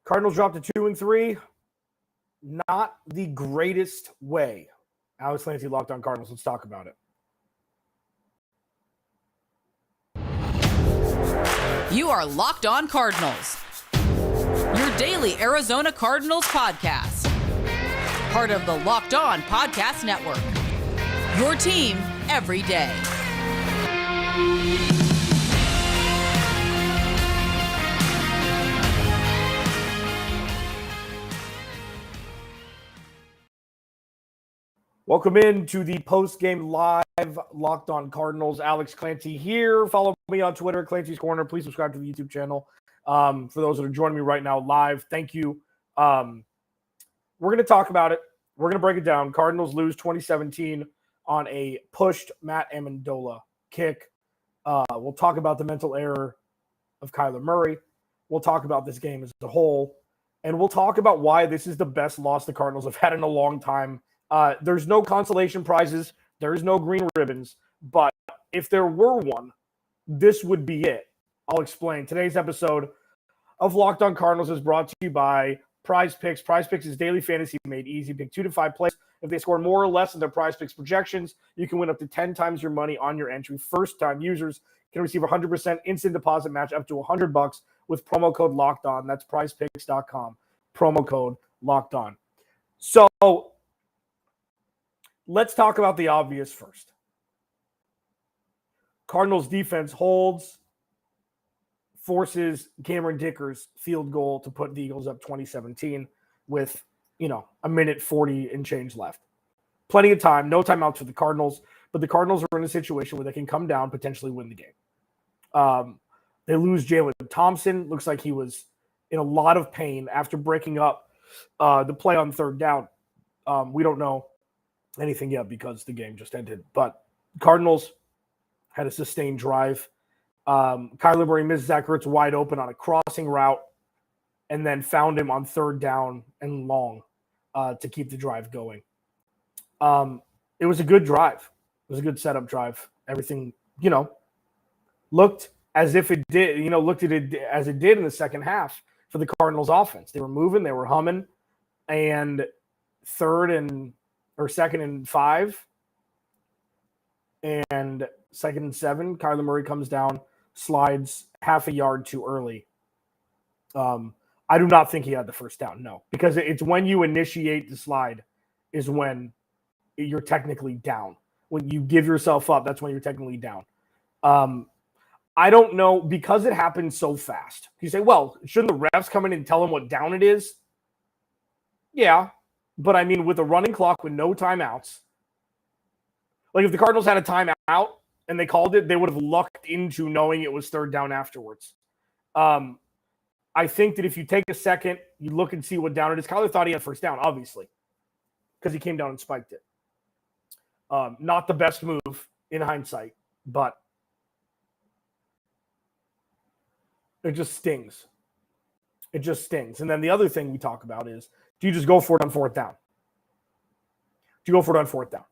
Cardinals dropped to 2-3. Not the greatest way. Alex Clancy, Locked On Cardinals. Let's talk about it. You are Locked On Cardinals, your daily Arizona Cardinals podcast. Part of the Locked On Podcast Network, your team every day. Welcome in to the post-game live Locked On Cardinals. Alex Clancy here. Follow me on Twitter, Clancy's Corner. Please subscribe to the YouTube channel. For those that are joining me right now live, thank you. We're going to talk about it. We're going to break it down. Cardinals lose 2017 on a pushed Matt Ammendola kick. We'll talk about the mental error of Kyler Murray. We'll talk about this game as a whole. And we'll talk about why this is the best loss the Cardinals have had in a long time. There's no consolation prizes. There's no green ribbons. But if there were one, this would be it. I'll explain. Today's episode of Locked On Cardinals is brought to you by Prize Picks. Prize Picks is daily fantasy made easy. Pick 2 to 5 plays. If they score more or less than their Prize Picks projections, you can win up to 10 times your money on your entry. First-time users can receive a 100% instant deposit match up to $100 with promo code Locked On. That's prizepicks.com. Promo code Locked On. So let's talk about the obvious first. Cardinals defense forces Cameron Dicker's field goal to put the Eagles up 2017 with, a minute 40 and change left. Plenty of time, no timeouts for the Cardinals, but the Cardinals are in a situation where they can come down, potentially win the game. They lose Jalen Thompson. Looks like he was in a lot of pain after breaking up the play on third down. We don't know anything yet because the game just ended. But Cardinals had a sustained drive. Kyler Murray missed Zach Ertz wide open on a crossing route and then found him on third down and long to keep the drive going. It was a good drive. It was a good setup drive. Everything, looked as if it did, looked at it as it did in the second half for the Cardinals offense. They were moving, they were humming, and second and 5 and second and 7, Kyler Murray comes down, slides half a yard too early. I do not think he had the first down, no, because it's when you initiate the slide is when you're technically down. When you give yourself up, that's when you're technically down. I don't know, because it happened so fast. You say, well, shouldn't the refs come in and tell him what down it is? Yeah. But I mean, with a running clock with no timeouts, like if the Cardinals had a timeout and they called it, they would have lucked into knowing it was third down afterwards. I think that if you take a second, you look and see what down it is. Kyler thought he had first down, obviously, because he came down and spiked it. Not the best move in hindsight, but it just stings. It just stings. And then the other thing we talk about is, do you just go for it on fourth down? Do you go for it on fourth down?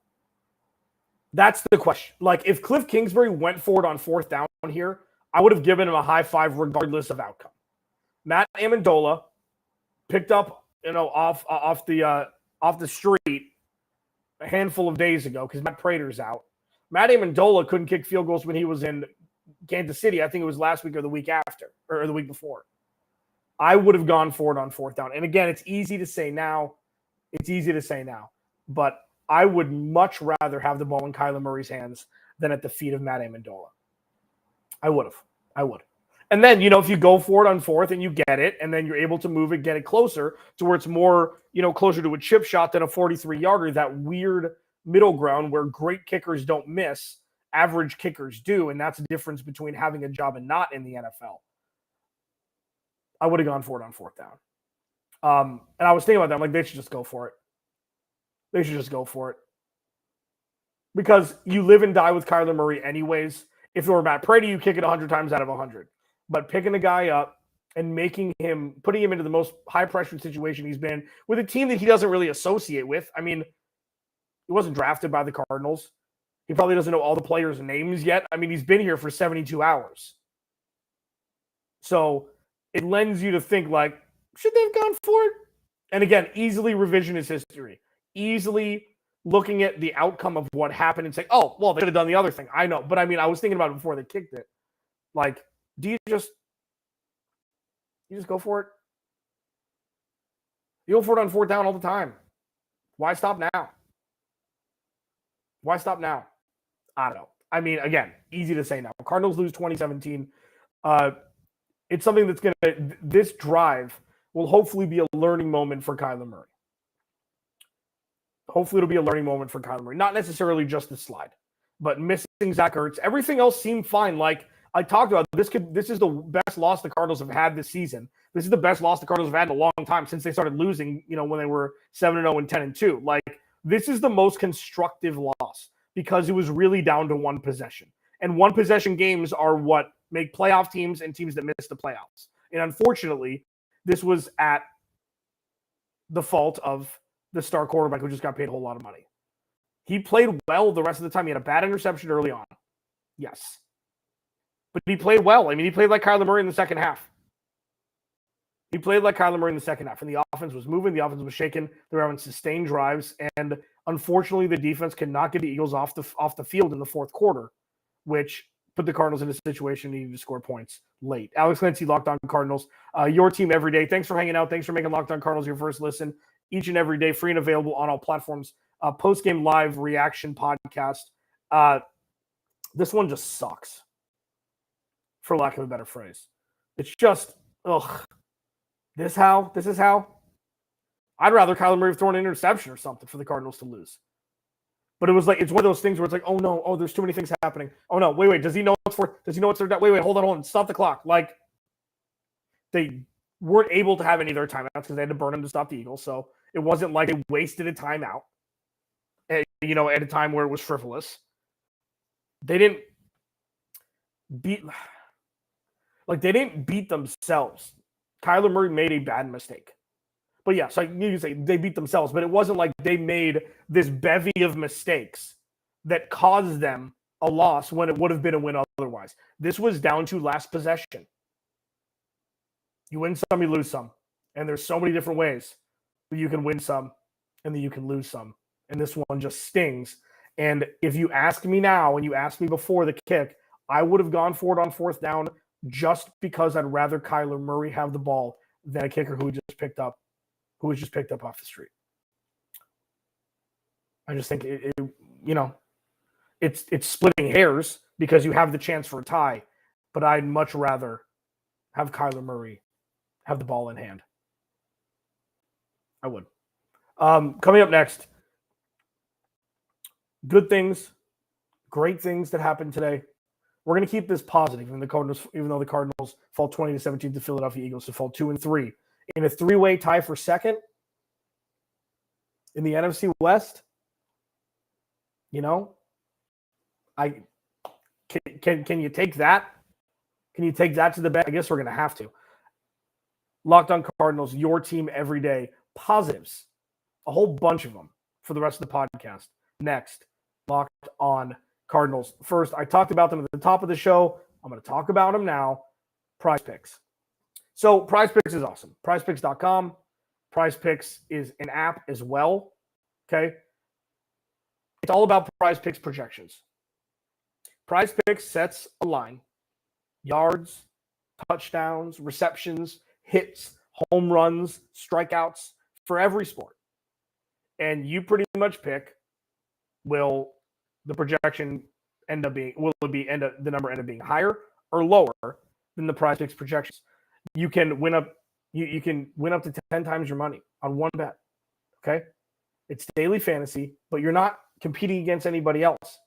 That's the question. Like, if Cliff Kingsbury went for it on fourth down here, I would have given him a high five regardless of outcome. Matt Ammendola picked up, off the street a handful of days ago because Matt Prater's out. Matt Ammendola couldn't kick field goals when he was in Kansas City. I think it was last week or the week after, or the week before. I would have gone for it on fourth down. And again, it's easy to say now. But I would much rather have the ball in Kyler Murray's hands than at the feet of Matt Ammendola. I would. And then, if you go for it on fourth and you get it, and then you're able to move it, get it closer to where it's more, closer to a chip shot than a 43-yarder, that weird middle ground where great kickers don't miss, average kickers do. And that's the difference between having a job and not in the NFL. I would have gone for it on fourth down. And I was thinking about that. I'm like, they should just go for it. Because you live and die with Kyler Murray anyways. If it were Matt Prater, you kick it 100 times out of 100. But picking a guy up and putting him into the most high-pressure situation he's been with a team that he doesn't really associate with. I mean, he wasn't drafted by the Cardinals. He probably doesn't know all the players' names yet. I mean, he's been here for 72 hours. So it lends you to think like, Should they have gone for it? And again, easily revisionist history. Easily looking at the outcome of what happened and saying, oh, well, they could have done the other thing. I know. But I mean, I was thinking about it before they kicked it. Like, do you just go for it? You go for it on fourth down all the time. Why stop now? Why stop now? I don't know. I mean, again, easy to say now. Cardinals lose 2017. It's something that's going to, this drive will hopefully be a learning moment for Kyler Murray. Hopefully it'll be a learning moment for Kyler Murray. Not necessarily just the slide, but missing Zach Ertz. Everything else seemed fine. Like I talked about, this is the best loss the Cardinals have had this season. This is the best loss the Cardinals have had in a long time since they started losing, when they were 7-0 and 10-2. Like, this is the most constructive loss because it was really down to one possession. And one possession games are what make playoff teams and teams that miss the playoffs. And unfortunately, this was at the fault of the star quarterback who just got paid a whole lot of money. He played well the rest of the time. He had a bad interception early on. Yes. But he played well. I mean, he played like Kyler Murray in the second half. And the offense was moving. The offense was shaking. They were having sustained drives. And unfortunately, the defense could not get the Eagles off the field in the fourth quarter, which put the Cardinals in a situation needing to score points late. Alex Clancy, Locked On Cardinals, your team every day. Thanks for hanging out. Thanks for making Locked On Cardinals your first listen each and every day, free and available on all platforms. Post-game live reaction podcast. This one just sucks, for lack of a better phrase. It's just, ugh. This is how? I'd rather Kyler Murray have thrown an interception or something for the Cardinals to lose. But it was like, it's one of those things where it's like, oh no, there's too many things happening. Oh no, wait, does he know it's for? Does he know it's their? Wait, hold on, stop the clock. Like, they weren't able to have any of their timeouts because they had to burn them to stop the Eagles. So it wasn't like they wasted a timeout, at a time where it was frivolous. They didn't beat themselves. Kyler Murray made a bad mistake. But yes, you can say they beat themselves, but it wasn't like they made this bevy of mistakes that caused them a loss when it would have been a win otherwise. This was down to last possession. You win some, you lose some. And there's so many different ways that you can win some and that you can lose some. And this one just stings. And if you ask me now and you asked me before the kick, I would have gone for it on fourth down just because I'd rather Kyler Murray have the ball than a kicker who was just picked up off the street. I just think it's splitting hairs because you have the chance for a tie, but I'd much rather have Kyler Murray have the ball in hand. I would. Coming up next, good things, great things that happened today. We're going to keep this positive, even though the Cardinals fall 20-17 to Philadelphia Eagles to fall 2-3 in a three-way tie for second in the NFC West. Can you take that? Can you take that to the bank? I guess we're going to have to. Locked On Cardinals, your team every day. Positives, a whole bunch of them for the rest of the podcast. Next, Locked On Cardinals. First, I talked about them at the top of the show. I'm going to talk about them now. Prize Picks. So Prize Picks is awesome. PrizePicks.com. Prize Picks is an app as well. Okay. It's all about Prize Picks projections. Prize Picks sets a line. Yards, touchdowns, receptions, hits, home runs, strikeouts for every sport. And you pretty much pick, will the projection the number end up being higher or lower than the Prize Picks projections? You can win up to 10 times your money on one bet. Okay? It's daily fantasy, but you're not competing against anybody else.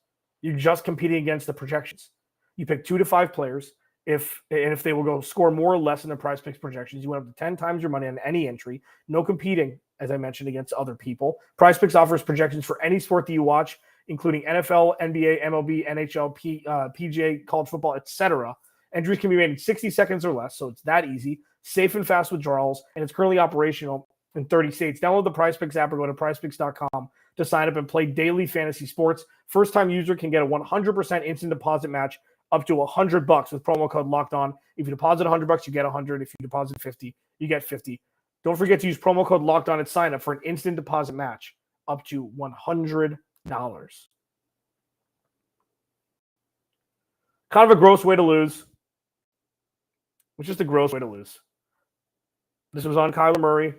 You're just competing against the projections. You pick 2 to 5 players. If they will go score more or less in the Prize Picks projections, you win up to 10 times your money on any entry. No competing, as I mentioned, against other people. Prize Picks offers projections for any sport that you watch, including NFL, NBA, MLB, NHL, PGA, college football, etc. Entries can be made in 60 seconds or less, so it's that easy. Safe and fast withdrawals, and it's currently operational in 30 states. Download the Prize Picks app or go to prizepicks.com to sign up and play daily fantasy sports. First-time user can get a 100% instant deposit match up to $100 with promo code Locked On. If you deposit $100, you get $100. If you deposit $50, you get $50. Don't forget to use promo code LOCKEDON at sign up for an instant deposit match up to $100. Kind of a gross way to lose. It's just a gross way to lose. This was on Kyler Murray.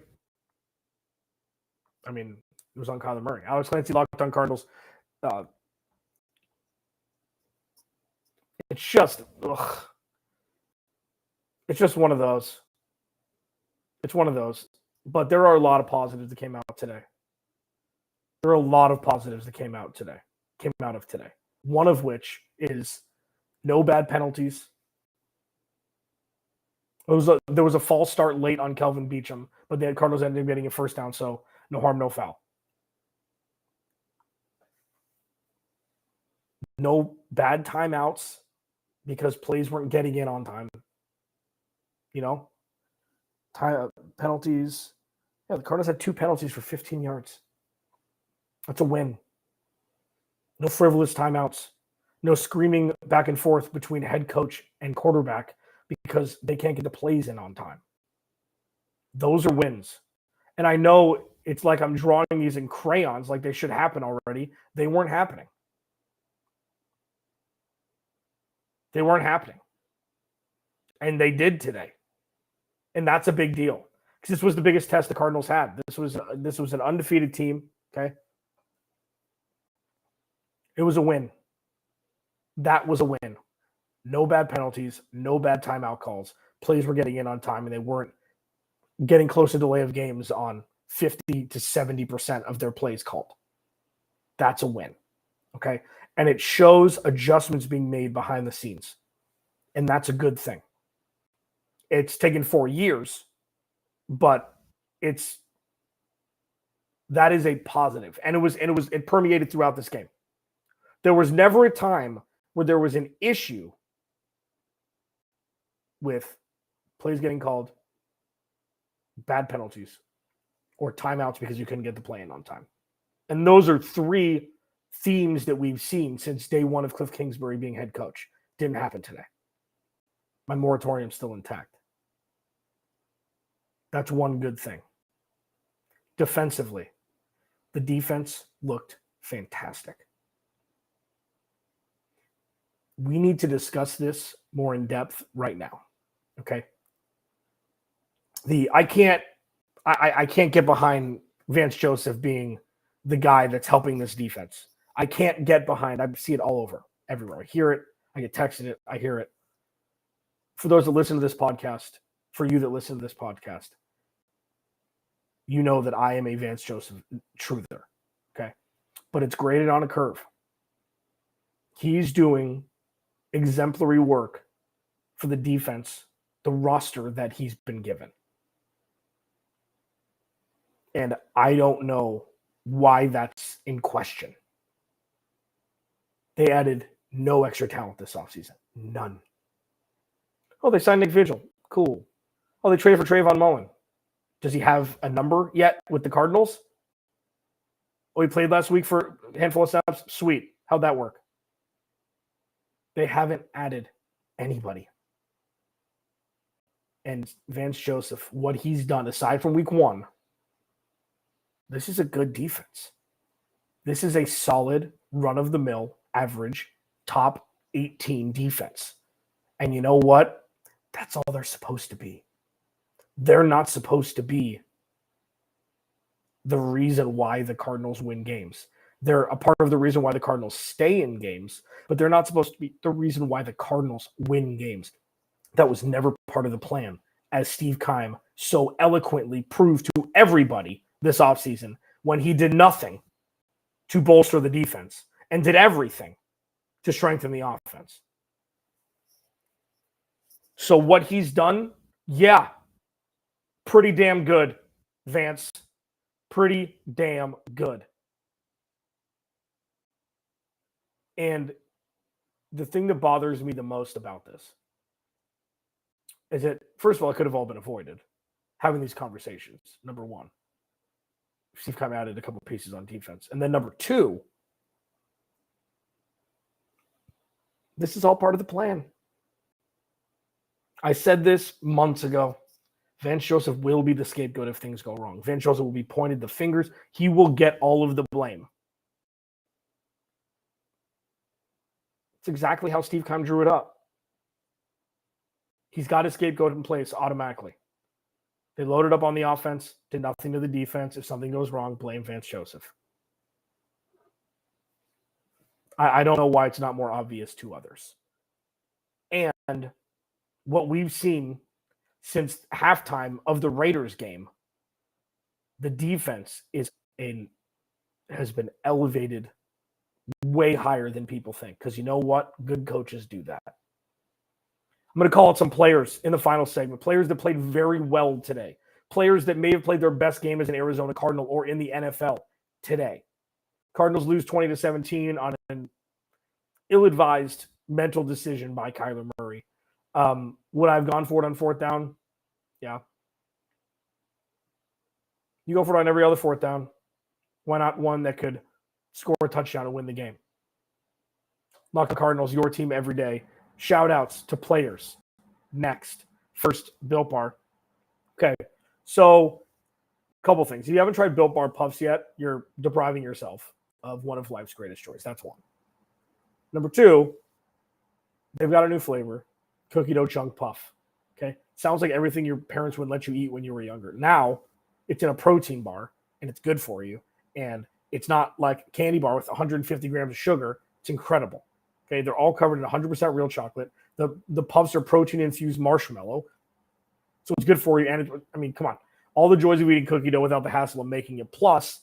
I mean, it was on Kyler Murray. Alex Clancy, Locked On Cardinals. It's just one of those. It's one of those. But there are a lot of positives that came out today. There are a lot of positives that came out of today. One of which is no bad penalties. There was a false start late on Kelvin Beachum, but the Cardinals ended up getting a first down, so no harm, no foul. No bad timeouts because plays weren't getting in on time. Penalties. Yeah, the Cardinals had 2 penalties for 15 yards. That's a win. No frivolous timeouts. No screaming back and forth between head coach and quarterback because they can't get the plays in on time. Those are wins. And I know it's like I'm drawing these in crayons like they should happen already. They weren't happening. They weren't happening. And they did today. And that's a big deal. Because this was the biggest test the Cardinals had. This was an undefeated team. Okay. It was a win. That was a win. No bad penalties, no bad timeout calls. Plays were getting in on time, and they weren't getting close to delay of games on 50 to 70% of their plays called. That's a win. Okay. And it shows adjustments being made behind the scenes. And that's a good thing. It's taken 4 years, but that is a positive. And it permeated throughout this game. There was never a time where there was an issue with plays getting called, bad penalties, or timeouts because you couldn't get the play in on time. And those are 3 themes that we've seen since day one of Cliff Kingsbury being head coach. Didn't happen today. My moratorium's still intact. That's one good thing. Defensively, the defense looked fantastic. We need to discuss more in depth right now. Okay. I can't get behind Vance Joseph being the guy that's helping this defense. I can't get behind. I see it all over, everywhere. I hear it. I get texted it. I hear it. For those that listen to this podcast, for you that listen to this podcast, you know that I am a Vance Joseph truther. Okay. But it's graded on a curve. He's doing exemplary work for the defense, the roster that he's been given. And I don't know why that's in question. They added no extra talent this offseason. None. Oh, they signed Nick Vigil. Cool. Oh, they traded for Trayvon Mullen. Does he have a number yet with the Cardinals? Oh, he played last week for a handful of snaps? Sweet. How'd that work? They haven't added anybody. And Vance Joseph, what he's done, aside from week 1, this is a good defense. This is a solid, run-of-the-mill, average, top 18 defense. And you know what? That's all they're supposed to be. They're not supposed to be the reason why the Cardinals win games. They're a part of the reason why the Cardinals stay in games, but they're not supposed to be the reason why the Cardinals win games. That was never part of the plan, as Steve Keim so eloquently proved to everybody this offseason when he did nothing to bolster the defense and did everything to strengthen the offense. So what he's done, yeah, pretty damn good, Vance. Pretty damn good. And the thing that bothers me the most about this is that, first of all, it could have all been avoided, having these conversations, number one. Steve Keim added a couple pieces on defense. And then number 2, this is all part of the plan. I said this months ago. Vance Joseph will be the scapegoat if things go wrong. Vance Joseph will be pointed the fingers. He will get all of the blame. It's exactly how Steve Keim drew it up. He's got his scapegoat in place automatically. They loaded up on the offense, did nothing to the defense. If something goes wrong, blame Vance Joseph. I don't know why it's not more obvious to others. And what we've seen since halftime of the Raiders game, the defense has been elevated way higher than people think. Because you know what? Good coaches do that. I'm going to call out some players in the final segment. Players that played very well today. Players that may have played their best game as an Arizona Cardinal or in the NFL today. Cardinals lose 20-17 on an ill-advised mental decision by Kyler Murray. Would I have gone for it on fourth down? Yeah. You go for it on every other fourth down. Why not one that could score a touchdown and win the game? Locked On Cardinals, your team every day. Shout-outs to players. Next. First, Built Bar. Okay, so a couple things. If you haven't tried Built Bar Puffs yet, you're depriving yourself of one of life's greatest joys. That's one. Number two, they've got a new flavor, cookie dough chunk puff. Okay, sounds like everything your parents would let you eat when you were younger. Now, it's in a protein bar, and it's good for you. And it's not like a candy bar with 150 grams of sugar. It's incredible. Okay, they're all covered in 100% real chocolate. The puffs are protein-infused marshmallow. So it's good for you. And come on. All the joys of eating cookie dough without the hassle of making it. Plus,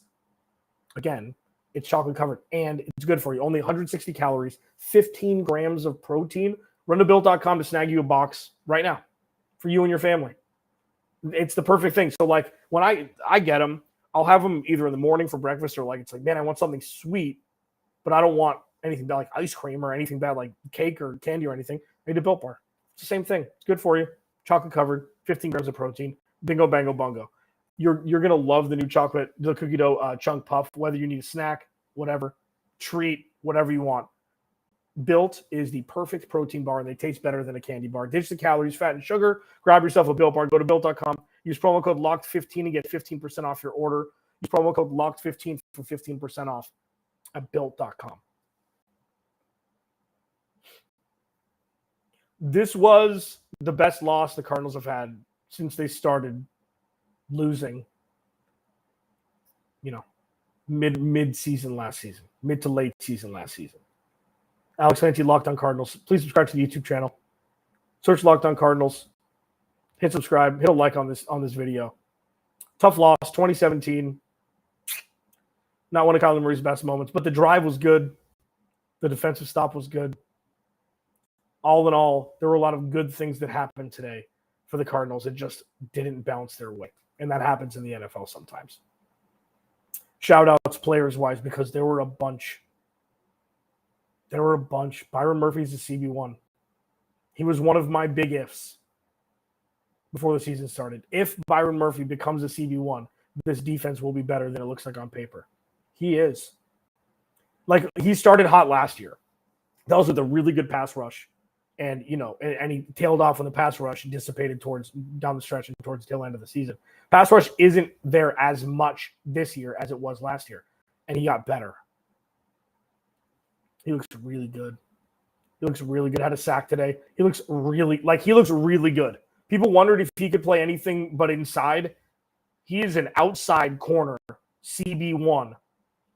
again, it's chocolate covered and it's good for you. Only 160 calories, 15 grams of protein. Run to Built.com to snag you a box right now for you and your family. It's the perfect thing. So like when I get them, I'll have them either in the morning for breakfast or like, it's like, man, I want something sweet, but I don't want anything bad like ice cream or anything bad like cake or candy or anything. I need a Built Bar. It's the same thing. It's good for you. Chocolate covered, 15 grams of protein. Bingo, bango, bungo. You're going to love the cookie dough chunk puff, whether you need a snack, whatever, treat, whatever you want. Built is the perfect protein bar, and they taste better than a candy bar. Ditch the calories, fat, and sugar. Grab yourself a Built Bar. Go to Built.com. Use promo code LOCKED15 and get 15% off your order. Use promo code LOCKED15 for 15% off at Built.com. This was the best loss the Cardinals have had since they started losing, mid-season last season, mid to late season last season. Alex Clancy, Locked On Cardinals. Please subscribe to the YouTube channel. Search Locked On Cardinals. Hit subscribe. Hit a like on this video. Tough loss, 2017. Not one of Kyler Murray's best moments, but the drive was good. The defensive stop was good. All in all, there were a lot of good things that happened today for the Cardinals. It just didn't bounce their way. And that happens in the NFL sometimes. Shout-outs players-wise because there were a bunch. Byron Murphy's a CB1. He was one of my big ifs before the season started. If Byron Murphy becomes a CB1, this defense will be better than it looks like on paper. He is. Like, he started hot last year. That was with a really good pass rush. And, and he tailed off when the pass rush dissipated down the stretch and towards the tail end of the season. Pass rush isn't there as much this year as it was last year. And he got better. He looks really good. Had a sack today. He looks really good. People wondered if he could play anything but inside. He is an outside corner, CB1,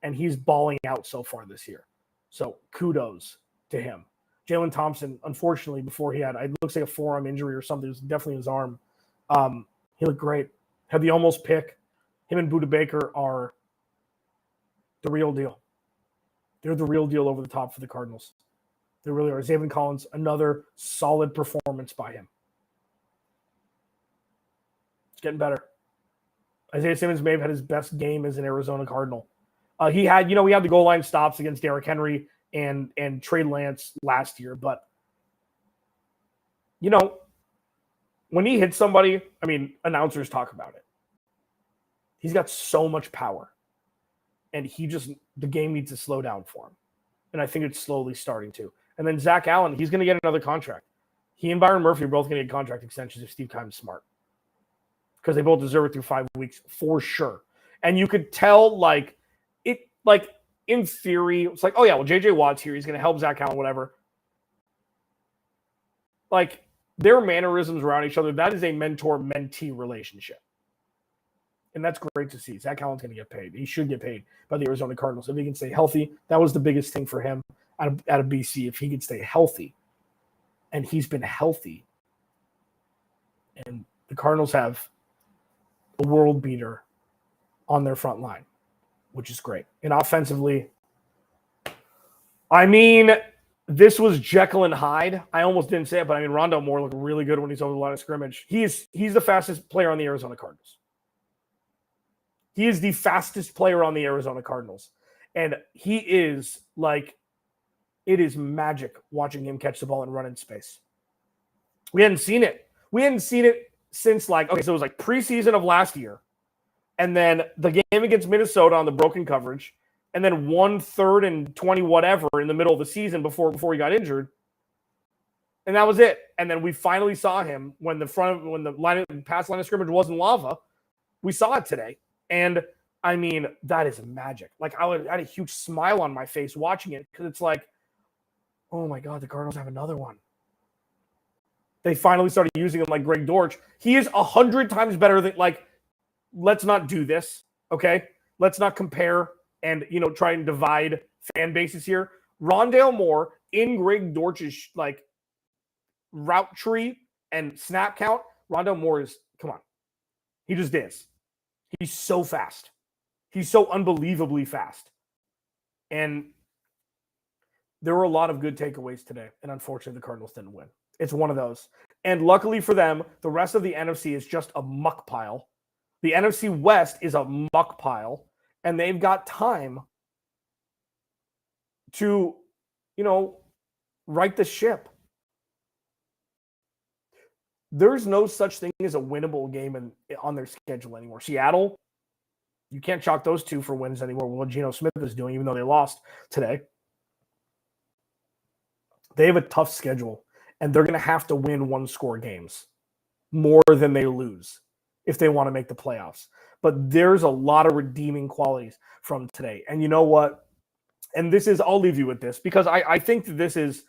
and he's balling out so far this year. So kudos to him. Jalen Thompson, unfortunately, before it looks like a forearm injury or something. It was definitely his arm. He looked great. Had the almost pick. Him and Budda Baker are the real deal. They're the real deal over the top for the Cardinals. They really are. Zaven Collins, another solid performance by him. It's getting better. Isaiah Simmons may have had his best game as an Arizona Cardinal. He had the goal line stops against Derrick Henry and Trey Lance last year, but when he hits somebody, announcers talk about it. He's got so much power, and the game needs to slow down for him, and I think it's slowly starting to. And then Zach Allen, he's going to get another contract. He and Byron Murphy are both going to get contract extensions if Steve Keim is smart. because they both deserve it through 5 weeks for sure. And you could tell, like, in theory, it's like, oh yeah, well, JJ Watt's here. He's going to help Zach Allen, whatever. Like, their mannerisms around each other, that is a mentor-mentee relationship. And that's great to see. Zach Allen's going to get paid. He should get paid by the Arizona Cardinals. If he can stay healthy, that was the biggest thing for him out of BC. If he can stay healthy, and he's been healthy, and the Cardinals have a world beater on their front line, which is great. And offensively, I mean, this was Jekyll and Hyde. I almost didn't say it, but I mean, Rondale Moore looked really good when he's over the line of scrimmage. He's the fastest player on the Arizona Cardinals. He is the fastest player on the Arizona Cardinals. And he is like, it is magic watching him catch the ball and run in space. We hadn't seen it. We hadn't seen it since so it was like preseason of last year. And then the game against Minnesota on the broken coverage. And then 1/3 and 20 whatever in the middle of the season before he got injured. And that was it. And then we finally saw him when the pass line of scrimmage wasn't lava. We saw it today. And I mean, that is magic. Like, I had a huge smile on my face watching it because it's like, oh my God, the Cardinals have another one. They finally started using him like Greg Dortch. He is 100 times better than, like, let's not do this, okay? Let's not compare and, try and divide fan bases here. Rondale Moore in Greg Dortch's, like, route tree and snap count, Rondale Moore is, come on. He just is. He's so fast. He's so unbelievably fast. And there were a lot of good takeaways today, and unfortunately the Cardinals didn't win. It's one of those. And luckily for them, the rest of the NFC is just a muck pile. The NFC West is a muck pile, and they've got time to, right the ship. There's no such thing as a winnable game on their schedule anymore. Seattle, you can't chalk those two for wins anymore. What Geno Smith is doing, even though they lost today. They have a tough schedule, and they're going to have to win one-score games more than they lose if they want to make the playoffs. But there's a lot of redeeming qualities from today. And you know what? And I'll leave you with this, because I think that this is,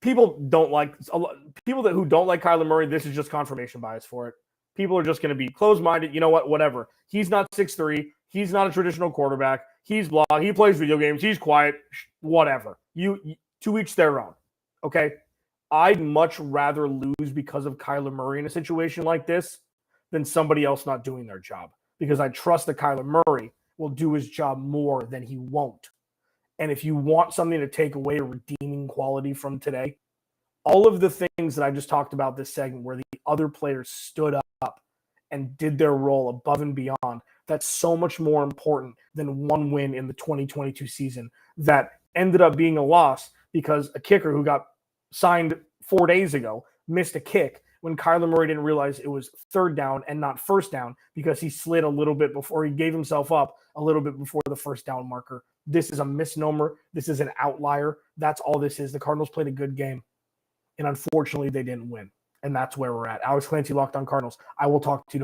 people who don't like Kyler Murray, this is just confirmation bias for it. People are just going to be closed-minded. You know what? Whatever. He's not 6'3". He's not a traditional quarterback. He's blah. He plays video games. He's quiet. Whatever. You to each their own. Okay? I'd much rather lose because of Kyler Murray in a situation like this than somebody else not doing their job, because I trust that Kyler Murray will do his job more than he won't. And if you want something to take away a redeeming quality from today, all of the things that I just talked about this segment where the other players stood up and did their role above and beyond, that's so much more important than one win in the 2022 season that ended up being a loss because a kicker who got signed 4 days ago missed a kick when Kyler Murray didn't realize it was third down and not first down because he slid a little bit before he gave himself up a little bit before the first down marker. This is a misnomer. This is an outlier. That's all this is. The Cardinals played a good game, and unfortunately they didn't win. And that's where we're at. Alex Clancy, Locked On Cardinals. I will talk to you tomorrow.